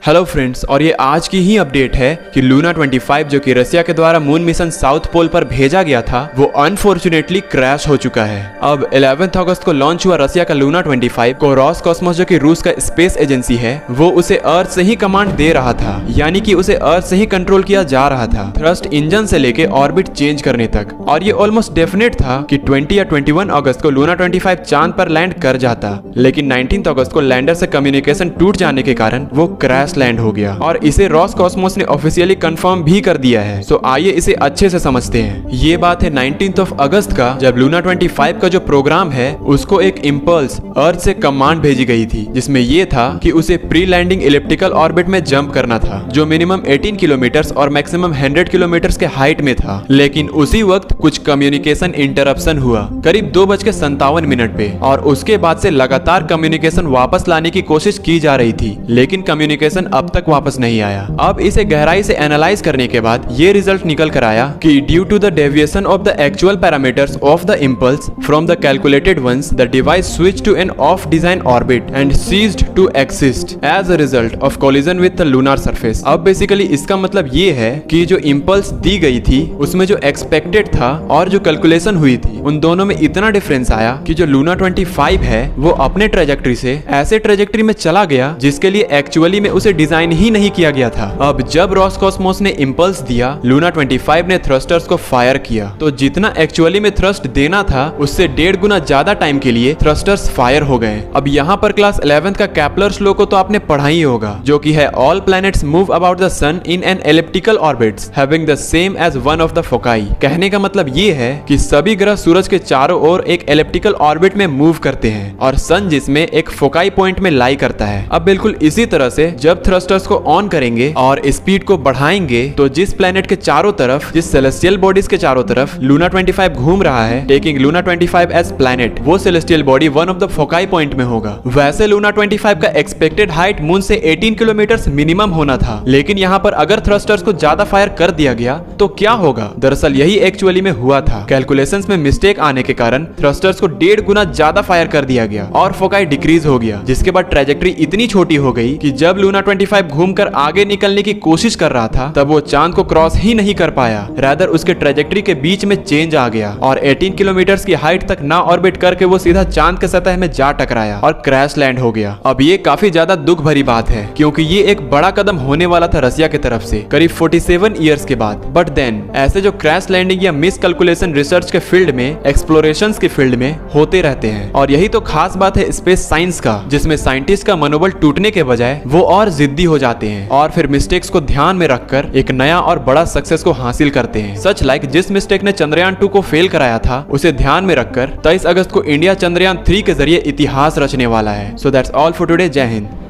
Hello friends, और ये आज की ही अपडेट है कि लूना 25 जो कि रसिया के द्वारा मून मिशन साउथ पोल पर भेजा गया था वो अनफॉर्चुनेटली क्रैश हो चुका है। अब 11 अगस्त को लॉन्च हुआ रसिया का लूना 25 को रोसकॉस्मोस जो कि रूस का स्पेस एजेंसी है वो उसे अर्थ से ही कमांड दे रहा था, यानी कि उसे अर्थ से ही कंट्रोल किया जा रहा था, थ्रस्ट इंजन से लेके ऑर्बिट चेंज करने तक। और ये ऑलमोस्ट डेफिनेट था कि 20 या 21 अगस्त को लूना 25 चांद पर लैंड कर जाता, लेकिन 19 अगस्त को लैंडर से कम्युनिकेशन टूट जाने के कारण वो क्रैश लैंड हो गया और इसे रोसकॉस्मोस ने ऑफिशियली कंफर्म भी कर दिया है। सो आइए इसे अच्छे से समझते हैं। ये बात है 19 अगस्त का, जब लूना 25 का जो प्रोग्राम है उसको एक इंपल्स अर्थ से कमांड भेजी गई थी, जिसमें ये था कि उसे प्री लैंडिंग इलिप्टिकल ऑर्बिट में जंप करना था, जो मिनिमम 18 किलोमीटर और मैक्सिमम 100 किलोमीटर के हाइट में था। लेकिन उसी वक्त कुछ कम्युनिकेशन इंटरप्शन हुआ करीब 2:57 पे, और उसके बाद से लगातार कम्युनिकेशन वापस लाने की कोशिश की जा रही थी, लेकिन कम्युनिकेशन अब तक वापस नहीं आया। अब इसे गहराई से एनालाइज करने के बाद ये रिजल्ट निकल कर आया कि due to the deviation of the actual parameters of the impulse from the calculated ones, the device switch to an off design orbit and ceased to exist as a result of collision with the lunar surface. अब basically इसका मतलब ये है कि जो impulse दी गई थी उसमें जो एक्सपेक्टेड था और जो कैलकुलेशन हुई थी उन दोनों में इतना डिफरेंस आया कि जो लूना 25 है वो अपने ट्रेजेक्ट्री से ऐसे ट्रेजेक्ट्री में चला गया जिसके लिए एक्चुअली में उसे डिजाइन ही नहीं किया गया था। अब जब रोसकॉस्मोस ने इंपल्स दिया, लूना 25 ने थ्रस्टर्स को फायर किया, तो जितना एक्चुअली में थ्रस्ट देना था उससे 1.5 गुना ज्यादा टाइम के लिए थ्रस्टर्स फायर हो गए। अब यहाँ पर क्लास 11 का केपलर्स लॉ को तो आपने पढ़ा ही होगा, जो कि है all planets move about the sun in an elliptical orbits having the same as one of the foci. कहने का मतलब ये है कि सभी ग्रह सूरज के चारों ओर एक एलिप्टिकल ऑर्बिट में मूव करते हैं और सन जिसमें एक फोकाई पॉइंट में लाई करता है। अब बिल्कुल इसी तरह से जब थ्रस्टर्स को ऑन करेंगे और स्पीड को बढ़ाएंगे तो जिस प्लेनेट के चारों तरफ, जिस सेलेस्टियल बॉडीज के चारों तरफ लूना 25 घूम रहा है, टेकिंग लूना 25 एज प्लेनेट, वो celestial body one of the foci point में होगा। वैसे लूना 25 का एक्सपेक्टेड हाइट मून से 18 किलोमीटर मिनिमम होना था, लेकिन यहाँ पर अगर थ्रस्टर्स को ज्यादा फायर कर दिया गया तो क्या होगा? दरअसल यही एक्चुअली में हुआ था। कैलकुलेशंस में मिस्टेक आने के कारण थ्रस्टर्स को 1.5 गुना ज्यादा फायर कर दिया गया और फोकाई डिक्रीज हो गया, जिसके बाद ट्रेजेक्ट्री इतनी छोटी हो गई कि जब लूना 25 घूमकर आगे निकलने की कोशिश कर रहा था तब वो चांद को क्रॉस ही नहीं कर पाया, रादर उसके ट्रेजेक्ट्री के बीच में चेंज आ गया और 18 किलोमीटर की हाइट तक ना ऑर्बिट करके वो सीधा चांद के सतह में जा टकराया और क्रैश लैंड हो गया। अब ये काफी ज्यादा दुख भरी बात है, क्योंकि ये एक बड़ा कदम होने वाला था रसिया की तरफ से करीब 47 ईयर्स के बाद। बट देन ऐसे जो क्रैश लैंडिंग या मिस कैलकुलेशन रिसर्च के फील्ड में, एक्सप्लोरेशंस के फील्ड में होते रहते हैं, और यही तो खास बात है स्पेस साइंस का, जिसमें साइंटिस्ट का मनोबल टूटने के बजाय वो और जिद्दी हो जाते हैं और फिर मिस्टेक्स को ध्यान में रखकर एक नया और बड़ा सक्सेस को हासिल करते हैं। सच लाइक जिस मिस्टेक ने चंद्रयान 2 को फेल कराया था उसे ध्यान में रखकर 23 अगस्त को इंडिया चंद्रयान 3 के जरिए इतिहास रचने वाला है। So that's all for today. जय हिंद।